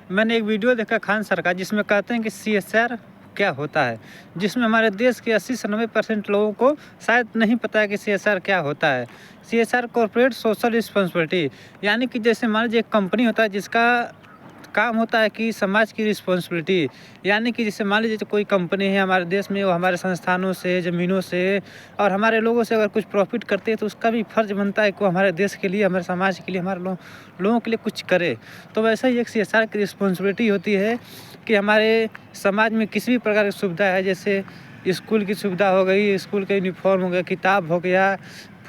मैंने एक वीडियो देखा खान सर का जिसमें कहते हैं कि सीएसआर क्या होता है, जिसमें हमारे देश के 80 से 90% लोगों को शायद नहीं पता है कि सीएसआर क्या होता है। सीएसआर कॉर्पोरेट सोशल रिस्पॉन्सिबिलिटी, यानी कि जैसे मान लीजिए एक कंपनी होता है जिसका काम होता है कि समाज की रिस्पॉन्सिबिलिटी, यानी कि जैसे मान लीजिए तो कोई कंपनी है हमारे देश में, वो हमारे संस्थानों से, ज़मीनों से और हमारे लोगों से अगर कुछ प्रॉफिट करती है तो उसका भी फ़र्ज़ बनता है कि वो हमारे देश के लिए, हमारे समाज के लिए, हमारे लोगों के लिए कुछ करे। तो वैसा ही एक सीएसआर की रिस्पॉन्सिबिलिटी होती है कि हमारे समाज में किसी भी प्रकार की सुविधा है, जैसे स्कूल की सुविधा हो गई, स्कूल का यूनिफ़ॉर्म हो गया, किताब हो गया,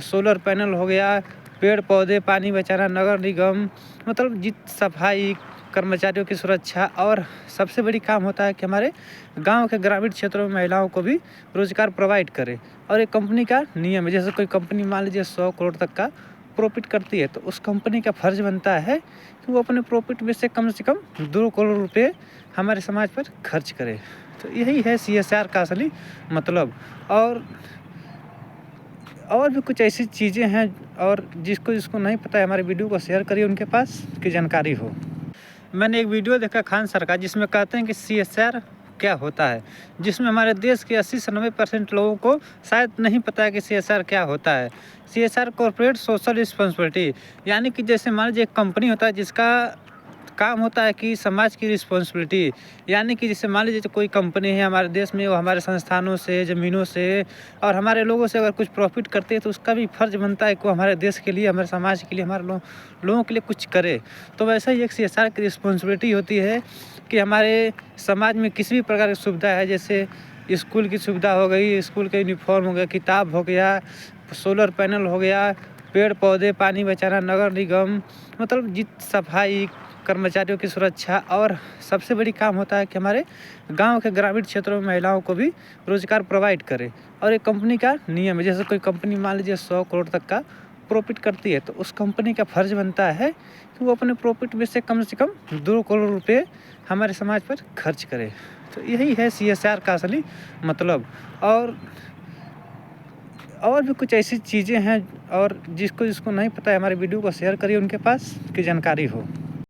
सोलर पैनल हो गया, पेड़ पौधे, पानी बचाना, नगर निगम, मतलब सफाई, कर्मचारियों की सुरक्षा और सबसे बड़ी काम होता है कि हमारे गाँव के ग्रामीण क्षेत्रों में महिलाओं को भी रोज़गार प्रोवाइड करे। और एक कंपनी का नियम है, जैसे कोई कंपनी मान लीजिए 100 करोड़ तक का प्रॉफिट करती है तो उस कंपनी का फ़र्ज़ बनता है कि वो अपने प्रॉफिट में से कम 2 करोड़ रुपए हमारे समाज पर खर्च करे। तो यही है सीएसआर का असली मतलब। और भी कुछ ऐसी चीज़ें हैं, और जिसको नहीं पता है हमारे वीडियो को शेयर करिए उनके पास कि जानकारी हो। मैंने एक वीडियो देखा खान सर का जिसमें कहते हैं कि सीएसआर क्या होता है, जिसमें हमारे देश के 80 से 90% लोगों को शायद नहीं पता है कि सीएसआर क्या होता है। सीएसआर कॉर्पोरेट सोशल रिस्पॉन्सिबिलिटी, यानी कि जैसे मान लीजिए एक कंपनी होता है जिसका काम होता है कि समाज की रिस्पॉन्सिबिलिटी, यानी कि जैसे मान लीजिए तो कोई कंपनी है हमारे देश में, वो हमारे संस्थानों से, ज़मीनों से और हमारे लोगों से अगर कुछ प्रॉफिट करती है तो उसका भी फ़र्ज़ बनता है कि वो हमारे देश के लिए, हमारे समाज के लिए, हमारे लोगों के लिए कुछ करे। तो वैसा ही एक सीएसआर की रिस्पॉन्सिबिलिटी होती है कि हमारे समाज में किसी भी प्रकार की सुविधा है, जैसे स्कूल की सुविधा हो गई, स्कूल का यूनिफ़ॉर्म हो गया, किताब हो गया, सोलर पैनल हो गया, पेड़ पौधे, पानी बचाना, नगर निगम, मतलब सफाई, कर्मचारियों की सुरक्षा और सबसे बड़ी काम होता है कि हमारे गाँव के ग्रामीण क्षेत्रों में महिलाओं को भी रोज़गार प्रोवाइड करे। और एक कंपनी का नियम है, जैसे कोई कंपनी मान लीजिए 100 करोड़ तक का प्रॉफिट करती है तो उस कंपनी का फ़र्ज़ बनता है कि वो अपने प्रॉफिट में से कम 2 करोड़ रुपए हमारे समाज पर खर्च करे। तो यही है सीएसआर का असली मतलब। और भी कुछ ऐसी चीज़ें हैं, और जिसको नहीं पता है हमारे वीडियो को शेयर करिए उनके पास कि जानकारी हो।